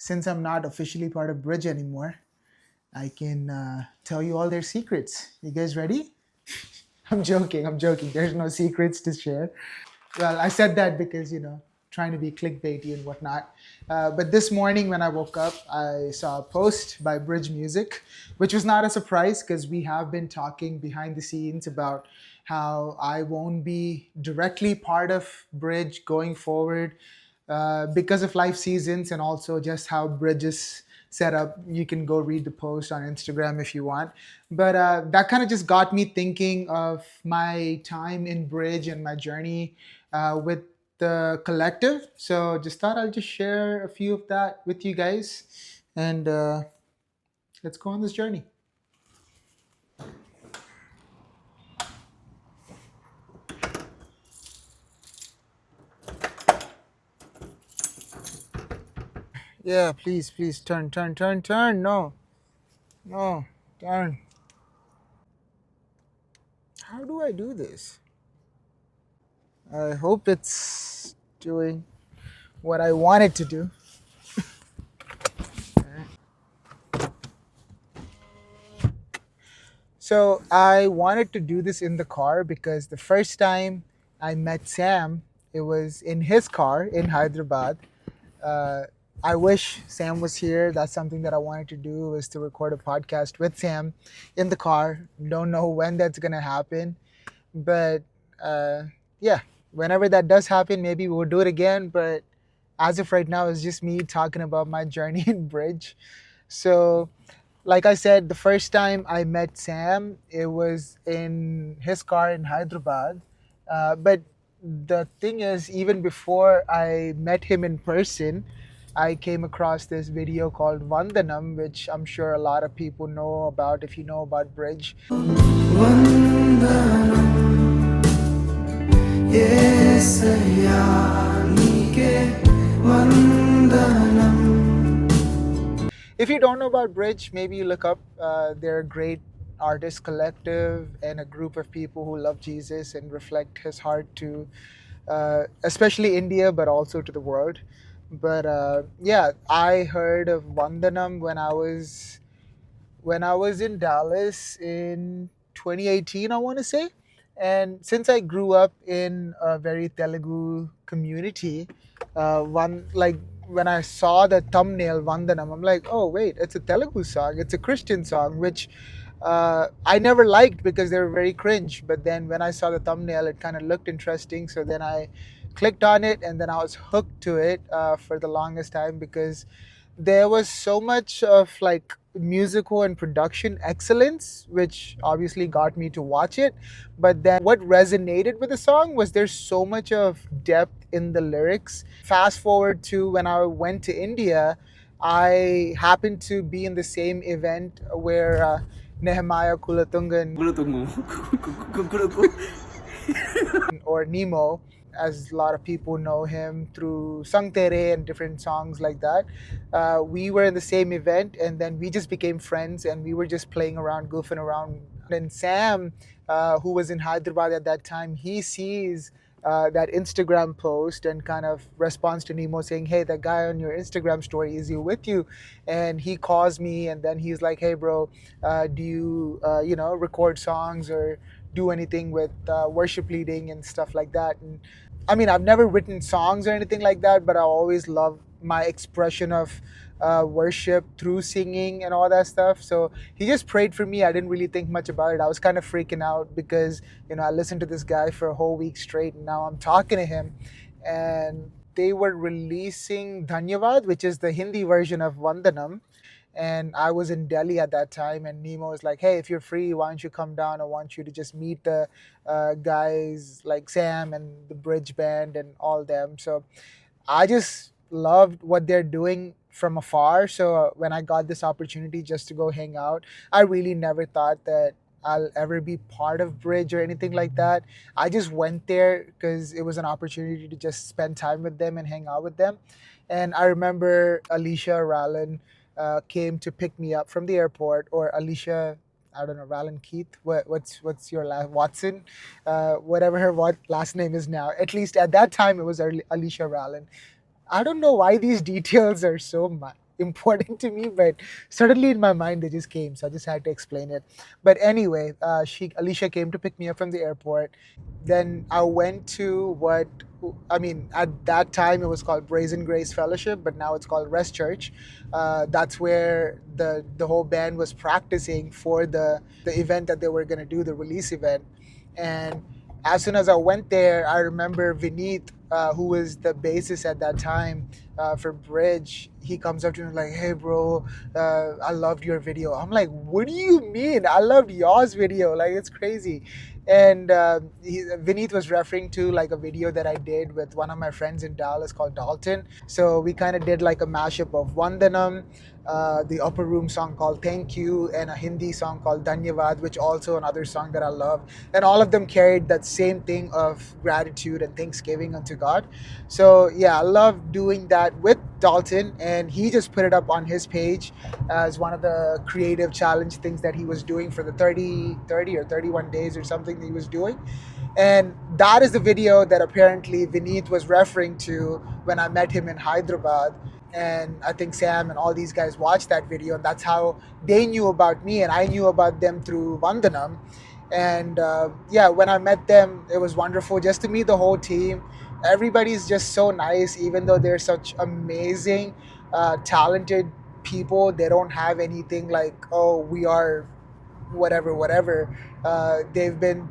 since I'm not officially part of Bridge anymore, I can tell you all their secrets. You guys ready? I'm joking. I'm joking. There's no secrets to share. Well, I said that because, trying to be clickbaity and whatnot. But this morning when I woke up, I saw a post by Bridge Music, which was not a surprise because we have been talking behind the scenes about how I won't be directly part of Bridge going forward because of life seasons and also just how Bridge is set up. You can go read the post on Instagram if you want. But that kind of just got me thinking of my time in Bridge and my journey with the collective. So just thought I'll just share a few of that with you guys, and let's go on this journey. Yeah, please, please turn, turn, turn, turn. No, no, turn. How do I do this? I hope it's doing what I want it to do. So I wanted to do this in the car because the first time I met Sam, it was in his car in Hyderabad. Uh, I wish Sam was here. That's something that I wanted to do, was to record a podcast with Sam in the car. Don't know when that's gonna happen, but uh, yeah, whenever that does happen, maybe we'll do it again. But as of right now, it's just me talking about my journey in Bridge. So like I said, the first time I met Sam, it was in his car in Hyderabad. But the thing is, even before I met him in person, I came across this video called Vandanam, which I'm sure a lot of people know about if you know about Bridge. యేసయ్యా నీకే వందనం. If you don't know about Bridge, maybe you look up. They're a great artist collective and a group of people who love Jesus and reflect his heart to, especially India, but also to the world. But yeah, I heard of Vandanam when I was in Dallas in 2018, I want to say. And since I grew up in a very Telugu community, one like when I saw the thumbnail Vandanam, I'm like, oh wait, it's a Telugu song, it's a Christian song, which I never liked because they were very cringe. But then when I saw the thumbnail, it kind of looked interesting, so then I clicked on it, and then I was hooked to it for the longest time because there was so much of like musical and production excellence, which obviously got me to watch it. But then what resonated with the song was there's so much of depth in the lyrics. Fast forward to when I went to India, I happened to be in the same event where Nehemiah Kulatungan or Nemo, as a lot of people know him through Sang Tere and different songs like that. We were in the same event, and then we just became friends, and we were just playing around, goofing around. And Sam, who was in Hyderabad at that time, he sees that Instagram post and kind of responds to Nemo saying, "Hey, that guy on your Instagram story, is he with you?" And he calls me, and then he's like, "Hey, bro, do you record songs or do anything with worship leading and stuff like that?" And I mean, I've never written songs or anything like that, but I always love my expression of worship through singing and all that stuff. So he just prayed for me. I didn't really think much about it. I was kind of freaking out because, I listened to this guy for a whole week straight, and now I'm talking to him. And they were releasing Dhanyavad, which is the Hindi version of Vandanam. And I was in Delhi at that time, and Nemo was like, "Hey, if you're free, why don't you come down? I want you to just meet the guys like Sam and the Bridge Band and all them." So I just loved what they're doing from afar. So when I got this opportunity just to go hang out, I really never thought that I'll ever be part of Bridge or anything like that. I just went there because it was an opportunity to just spend time with them and hang out with them. And I remember Alicia Rallen came to pick me up from the airport, or Alicia, I don't know, Rallen Keith. What's your last Watson? Whatever her last name is now. At least at that time, it was Alicia Rallen. I don't know why these details are so important to me, but suddenly in my mind they just came, so I just had to explain it. But anyway, she Alicia came to pick me up from the airport. Then I went to what I mean, at that time it was called Brazen Grace Fellowship, but now it's called Rest Church. That's where the whole band was practicing for the event that they were gonna do, the release event. And as soon as I went there, I remember Vineet, who was the bassist at that time for Bridge. He comes up to me like, "Hey, bro, I loved your video." I'm like, "What do you mean? I loved y'all's video? Like, it's crazy." And Vineet was referring to like a video that I did with one of my friends in Dallas called Dalton. So we kind of did like a mashup of Vandanam, the Upper Room song called Thank You, and a Hindi song called Dhanyavad, which also another song that I love. And all of them carried that same thing of gratitude and thanksgiving unto God. So yeah, I love doing that with Dalton, and he just put it up on his page as one of the creative challenge things that he was doing for the 30 or 31 days or something that he was doing. And that is the video that apparently Vineet was referring to when I met him in Hyderabad. And I think Sam and all these guys watched that video, and that's how they knew about me, and I knew about them through Vandanam. And yeah, when I met them, it was wonderful just to meet the whole team. Everybody's just so nice, even though they're such amazing, talented people. They don't have anything like, oh, we are whatever, whatever. They've been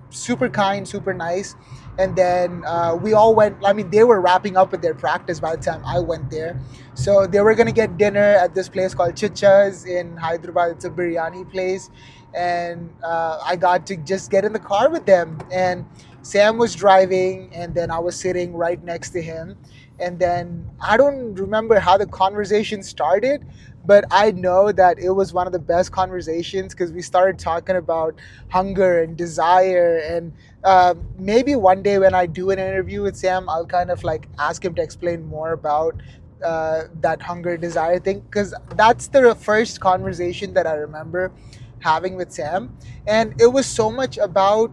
super kind, super nice. And then we all went. I mean, they were wrapping up with their practice by the time I went there. So they were gonna get dinner at this place called Chichas in Hyderabad. It's a biryani place, and I got to just get in the car with them. And Sam was driving, and then I was sitting right next to him. And then I don't remember how the conversation started, but I know that it was one of the best conversations because we started talking about hunger and desire. And maybe one day when I do an interview with Sam, I'll kind of like ask him to explain more about that hunger desire thing, because that's the first conversation that I remember having with Sam. And it was so much about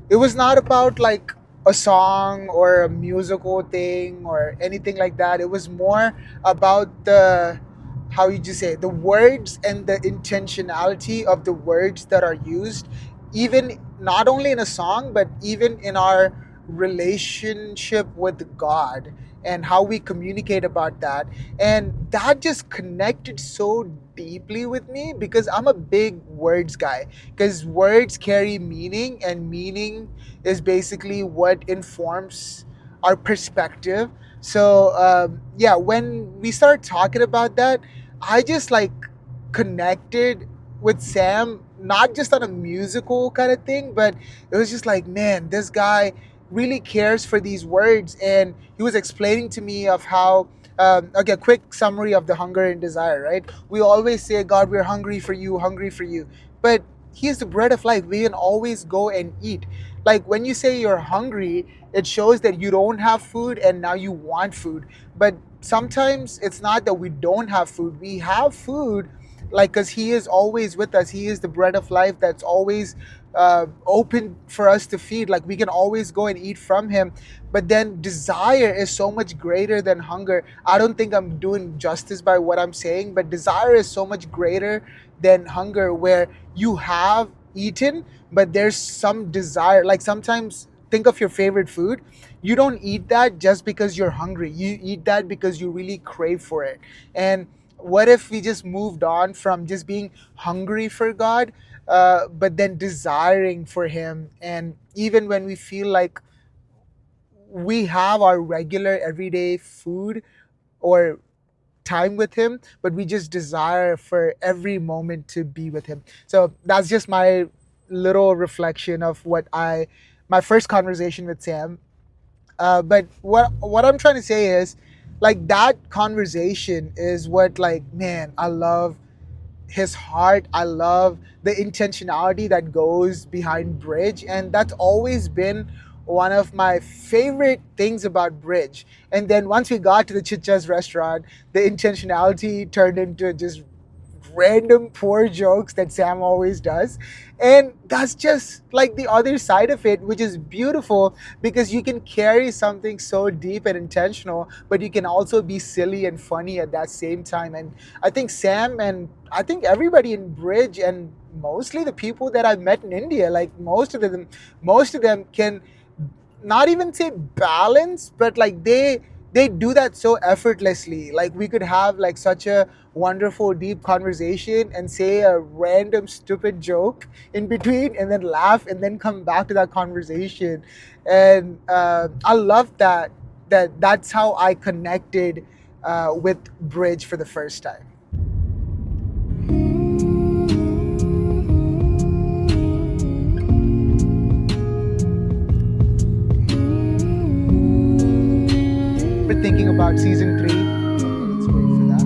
it was not about like a song or a musical thing or anything like that. It was more about how you just say, the words and the intentionality of the words that are used, even not only in a song, but even in our relationship with God and how we communicate about that. And that just connected so deeply with me because I'm a big words guy, because words carry meaning, and meaning is basically what informs our perspective. So yeah, when we started talking about that, I just like connected with Sam, not just on a musical kind of thing, but it was just like, man, this guy really cares for these words. And he was explaining to me of how, okay, quick summary of the hunger and desire, right? We always say, God, we're hungry for you, hungry for you. But he is the bread of life. We can always go and eat. Like when you say you're hungry, it shows that you don't have food and now you want food. But sometimes it's not that we don't have food. We have food, like, because he is always with us. He is the bread of life that's always open for us to feed. Like we can always go and eat from him. But then desire is so much greater than hunger. I don't think I'm doing justice by what I'm saying, but desire is so much greater than hunger, where you have eaten, but there's some desire. Like sometimes, think of your favorite food. You don't eat that just because you're hungry. You eat that because you really crave for it. And what if we just moved on from just being hungry for God, but then desiring for Him? And even when we feel like we have our regular everyday food or time with Him, but we just desire for every moment to be with Him. So that's just my little reflection of my first conversation with Sam. But what I'm trying to say is, like, that conversation is what, like, man, I love his heart. I love the intentionality that goes behind Bridge, and that's always been one of my favorite things about Bridge. And then once we got to the Chicha's restaurant, the intentionality turned into just random poor jokes that Sam always does. And that's just like the other side of it, which is beautiful because you can carry something so deep and intentional, but you can also be silly and funny at that same time. And I think Sam and I think everybody in Bridge and mostly the people that I've met in India, like most of them can not even say balance, but like they do that so effortlessly. Like we could have like such a wonderful deep conversation and say a random stupid joke in between and then laugh and then come back to that conversation. And I love that's how I connected with Bridge for the first time. We're thinking about season 3. Let's wait for that.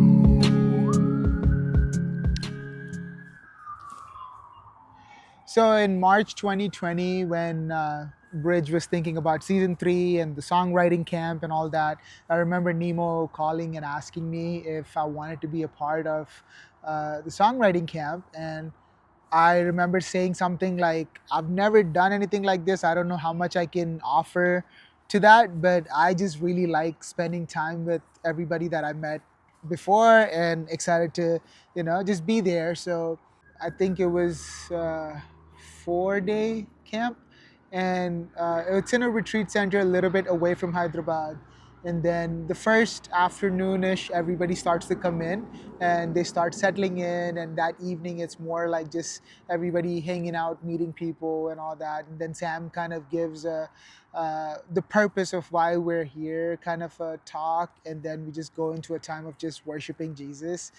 So in March 2020, when Bridge was thinking about season 3 and the songwriting camp and all that, I remember Nemo calling and asking me if I wanted to be a part of the songwriting camp. And I remember saying something like, I've never done anything like this. I don't know how much I can offer to that, but I just really like spending time with everybody that I met before and excited to, just be there. So I think it was 4-day camp, and it's in a retreat center a little bit away from Hyderabad. And then the first afternoonish, everybody starts to come in and they start settling in. And that evening, it's more like just everybody hanging out, meeting people, and all that. And then Sam kind of gives the purpose of why we're here, kind of a talk, and then we just go into a time of just worshiping Jesus.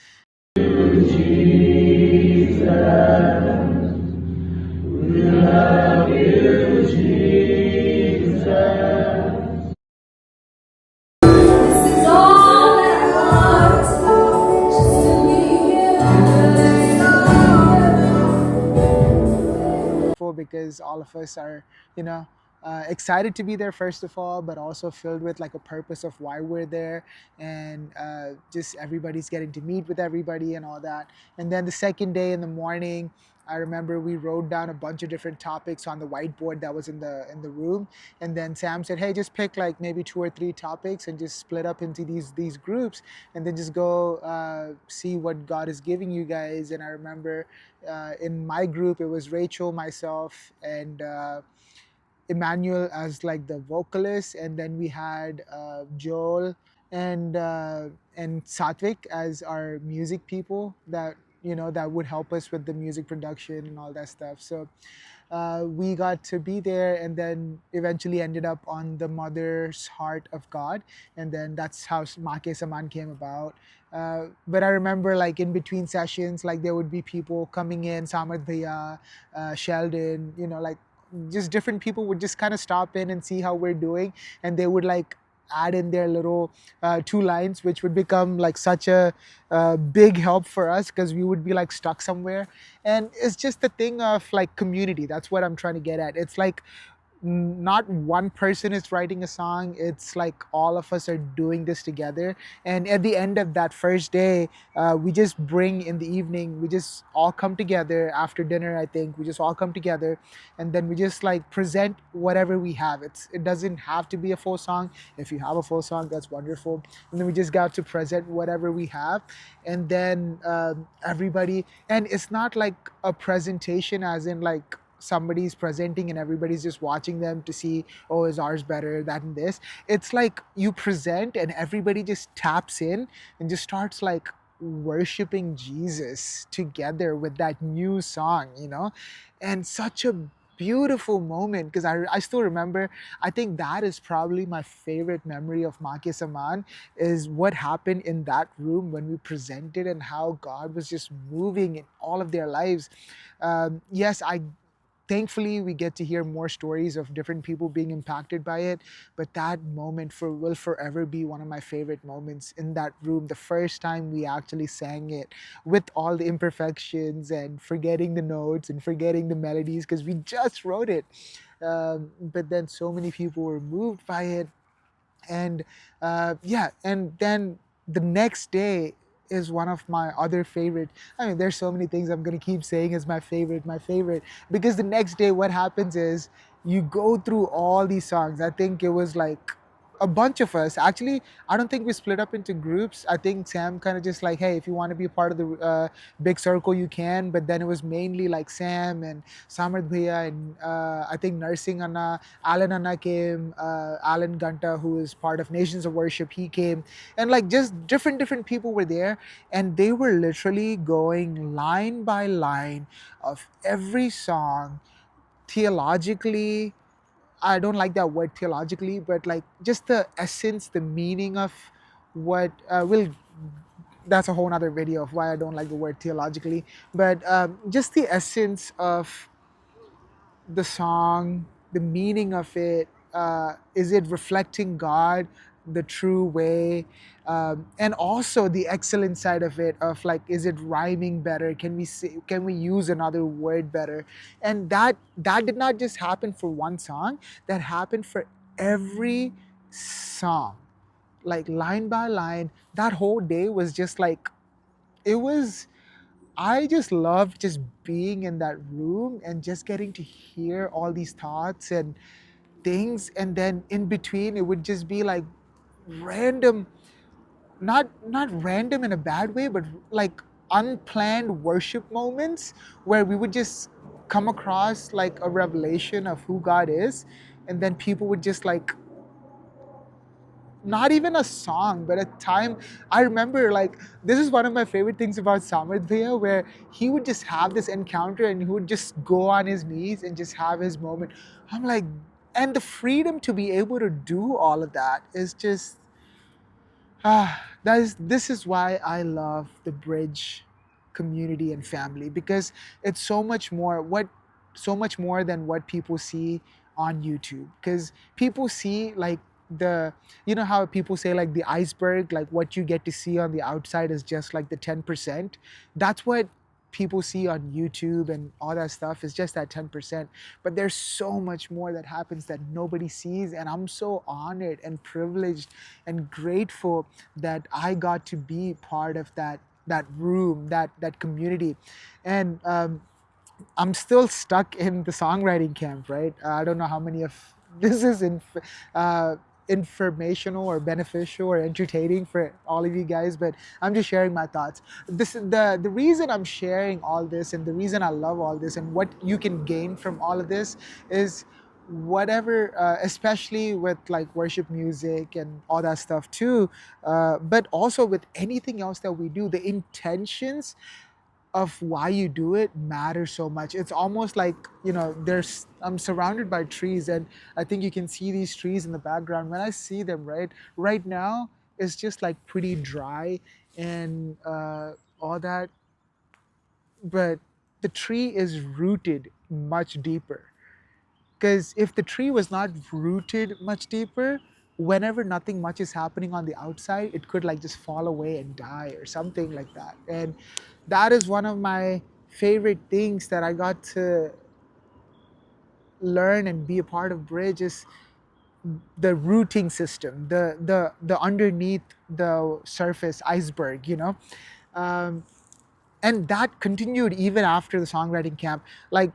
Because all of us are, you know, excited to be there first of all, but also filled with like a purpose of why we're there, and just everybody's getting to meet with everybody and all that. And then the second day in the morning, I remember we wrote down a bunch of different topics on the whiteboard that was in the room, and then Sam said, "Hey, just pick like maybe 2 or 3 topics and just split up into these groups, and then just go see what God is giving you guys." And I remember in my group, it was Rachel, myself, and Emmanuel as like the vocalist, and then we had Joel and Satvik as our music people that that would help us with the music production and all that stuff. So we got to be there, and then eventually ended up on the Mother's Heart of God, and then that's how Make Saman came about. But I remember like in between sessions, like there would be people coming in, Samad Bhaiya, Sheldon, like just different people would just kind of stop in and see how we're doing, and they would like add in their little 2 lines, which would become like such a big help for us because we would be like stuck somewhere. And it's just the thing of like community. That's what I'm trying to get at. It's like not one person is writing a song, it's like all of us are doing this together. And at the end of that first day, we just bring in the evening, we just all come together after dinner. I think we just all come together, and then we just like present whatever we have. It doesn't have to be a full song. If you have a full song, that's wonderful. And then we just got to present whatever we have, and then everybody, and it's not like a presentation as in like somebody's presenting and everybody's just watching them to see, oh, is ours better, that and this. It's like you present and everybody just taps in and just starts like worshiping Jesus together with that new song. And such a beautiful moment, because I still remember. I think that is probably my favorite memory of Make Saman, is what happened in that room when we presented and how God was just moving in all of their lives. Yes, I thankfully we get to hear more stories of different people being impacted by it, but that moment will forever be one of my favorite moments in that room, the first time we actually sang it with all the imperfections and forgetting the notes and forgetting the melodies because we just wrote it. But then so many people were moved by it. And yeah, and then the next day is one of my other favorite. I mean, there's so many things I'm gonna keep saying is my favorite, because the next day what happens is you go through all these songs. I think it was like a bunch of us. Actually, I don't think we split up into groups. I think Sam kind of just like, hey, if you want to be a part of the big circle, you can. But then it was mainly like Sam and Samarth Bhaiya and I think Nursing Anna, Alan Anna came, Alan Ganta, who is part of Nations of Worship, he came, and like just different people were there, and they were literally going line by line of every song theologically. I don't like that word theologically, but like just the essence, the meaning of what will. That's a whole other video of why I don't like the word theologically, but just the essence of the song, the meaning of it. Is it reflecting God the true way? And also the excellent side of it, of like, is it rhyming better? Can we say, can we use another word better? And that did not just happen for one song. That happened for every song, like line by line. That whole day was just like, it was, I just loved just being in that room and just getting to hear all these thoughts and things. And then in between, it would just be like random, not random in a bad way, but like unplanned worship moments where we would just come across like a revelation of who God is. And then people would just like, not even a song, but a time. I remember like, this is one of my favorite things about Samarth Bhaiya, where he would just have this encounter and he would just go on his knees and just have his moment. I'm like, and the freedom to be able to do all of that is just, this is why I love the Bridge community and family, because it's so much more than what people see on YouTube. Because people see like the, you know how people say like the iceberg, like what you get to see on the outside is just like the 10%. That's what people see on YouTube, and all that stuff is just that 10%. But there's so much more that happens that nobody sees, and I'm so honored and privileged and grateful that I got to be part of that room, that community. And I'm still stuck in the songwriting camp, right? I don't know how many of this is uh, informational or beneficial or entertaining for all of you guys, but I'm just sharing my thoughts. The reason I'm sharing all this, and the reason I love all this, and what you can gain from all of this is whatever, especially with like worship music and all that stuff too, but also with anything else that we do, the intentions of why you do it matter so much. It's almost like, there's, I'm surrounded by trees, and I think you can see these trees in the background. When I see them, right now, it's just like pretty dry and all that, but the tree is rooted much deeper. Because if the tree was not rooted much deeper, whenever nothing much is happening on the outside, it could like just fall away and die or something like that. And that is one of my favorite things that I got to learn and be a part of Bridge, is the rooting system, the underneath the surface iceberg, um, and that continued even after the songwriting camp. Like,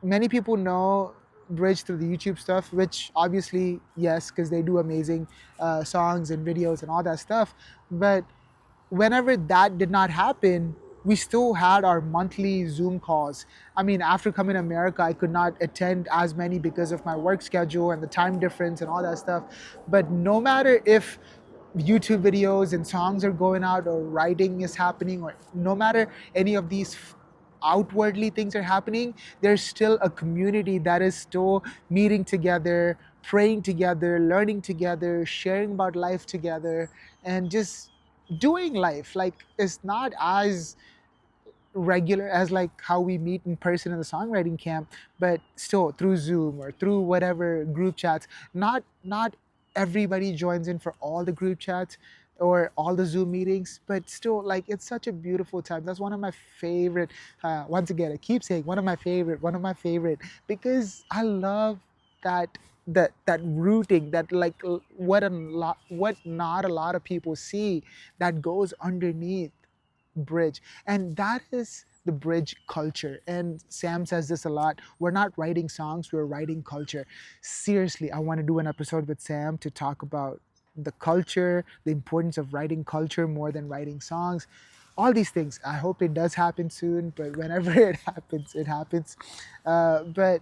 many people know Bridge through the YouTube stuff, which obviously yes, because they do amazing songs and videos and all that stuff. But whenever that did not happen, we still had our monthly Zoom calls. I mean, after coming to America, I could not attend as many because of my work schedule and the time difference and all that stuff. But no matter if YouTube videos and songs are going out, or writing is happening, or no matter any of these outwardly things are happening, there's still a community that is still meeting together, praying together, learning together, sharing about life together, and just doing life. Like, it's not as regular as like how we meet in person in the songwriting camp, but still through Zoom or through whatever group chats. Not everybody joins in for all the group chats or all the Zoom meetings, but still, like, it's such a beautiful time. That's one of my favorite. Once again, I keep saying one of my favorite, because I love that that rooting, that like what not a lot of people see, that goes underneath bridge. And that is the bridge culture. And Sam says this a lot: we're not writing songs, we're writing culture. Seriously, I want to do an episode with Sam to talk about the culture, the importance of writing culture more than writing songs, all these things. I hope it does happen soon, but whenever it happens, it happens. But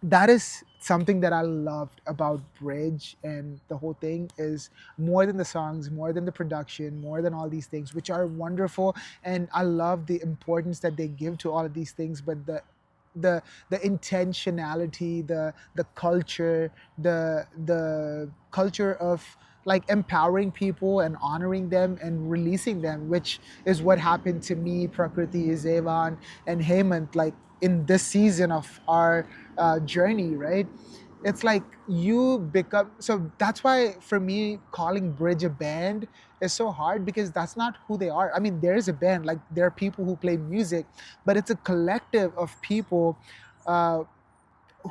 that is something that I loved about Bridge, and the whole thing is more than the songs, more than the production, more than all these things, which are wonderful. And I love the importance that they give to all of these things, but the the intentionality, the culture, the culture of like empowering people and honoring them and releasing them, which is what happened to me, Prakriti, Zevan, and Hemant, like in this season of our journey, right? It's like you become, so that's why for me calling Bridge a band is so hard, because that's not who they are. I mean, there is a band, like there are people who play music, but it's a collective of people uh,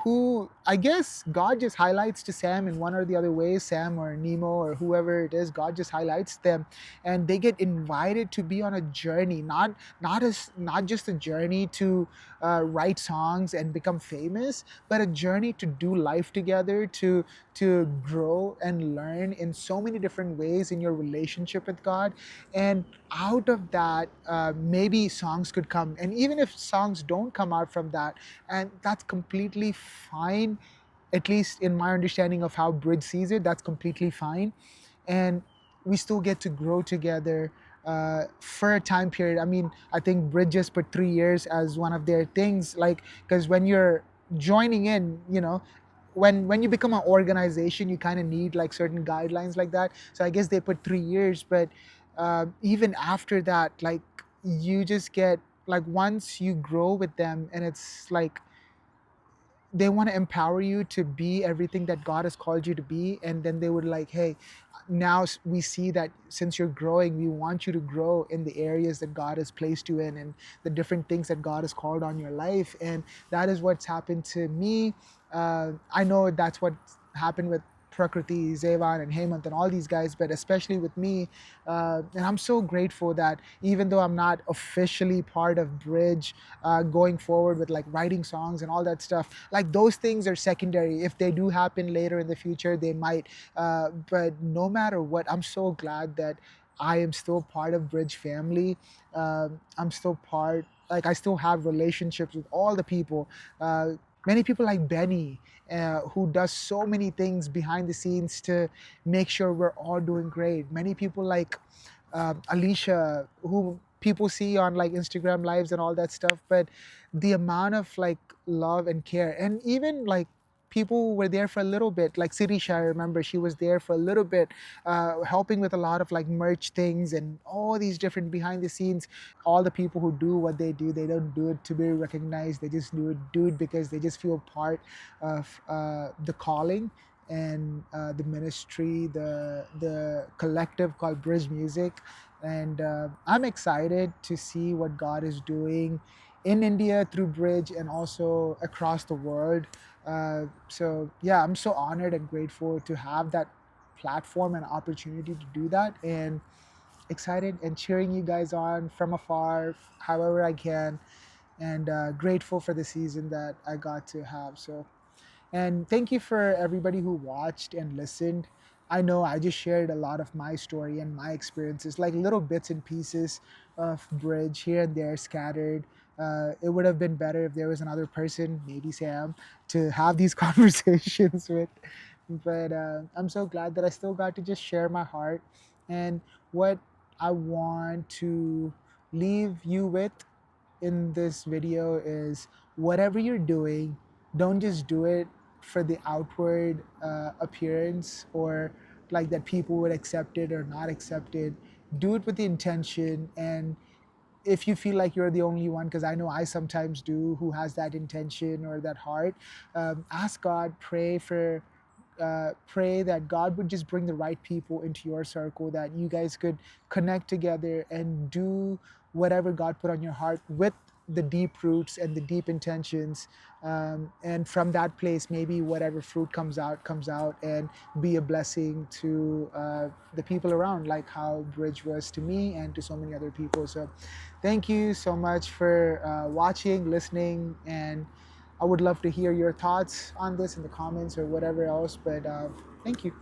who I guess God just highlights to Sam in one or the other way, Sam or Nemo or whoever it is, God just highlights them, and they get invited to be on a journey, not just a journey to write songs and become famous, but a journey to do life together, to grow and learn in so many different ways in your relationship with God. And out of that, maybe songs could come, and even if songs don't come out from that, and that's completely fine, at least in my understanding of how Bridge sees it, that's completely fine. And we still get to grow together for a time period. I mean, I think Bridge just put 3 years as one of their things, like, because when you're joining in, when you become an organization, you kind of need like certain guidelines like that. So I guess they put 3 years, but even after that, like, you just get, like, once you grow with them, and it's like they want to empower you to be everything that God has called you to be. And then they would like, hey, now we see that since you're growing, we want you to grow in the areas that God has placed you in, and the different things that God has called on your life. And that is what's happened to me. I know that's what happened with Prakriti, Zevan, and Hemant, and all these guys, but especially with me. And I'm so grateful that even though I'm not officially part of Bridge, going forward with like writing songs and all that stuff, like those things are secondary. If they do happen later in the future, they might. But no matter what, I'm so glad that I am still part of Bridge family. I'm still part. Like, I still have relationships with all the people. Many people like Benny, who does so many things behind the scenes to make sure we're all doing great. Many people like Alicia, who people see on like Instagram lives and all that stuff, but the amount of like love and care, and even like people who were there for a little bit, like Sirisha, I remember she was there for a little bit, helping with a lot of like merch things and all these different behind the scenes. All the people who do what they do, they don't do it to be recognized. They just do it because they just feel part of the calling and the ministry, the collective called Bridge Music. And I'm excited to see what God is doing in India through Bridge and also across the world. So yeah, I'm so honored and grateful to have that platform and opportunity to do that, and excited and cheering you guys on from afar, however I can, and grateful for the season that I got to have. So, and thank you for everybody who watched and listened. I know I just shared a lot of my story and my experiences, like little bits and pieces of Bridge here and there scattered. It would have been better if there was another person, maybe Sam, to have these conversations with. But I'm so glad that I still got to just share my heart. And what I want to leave you with in this video is, whatever you're doing, don't just do it for the outward appearance, or like that people would accept it or not accept it. Do it with the intention. And if you feel like you're the only one, because I know I sometimes do, who has that intention or that heart, ask God, pray that God would just bring the right people into your circle, that you guys could connect together and do whatever God put on your heart with the deep roots and the deep intentions, and from that place, maybe whatever fruit comes out, and be a blessing to the people around, like how Bridge was to me and to so many other people. So thank you so much for watching, listening, and I would love to hear your thoughts on this in the comments or whatever else. But thank you.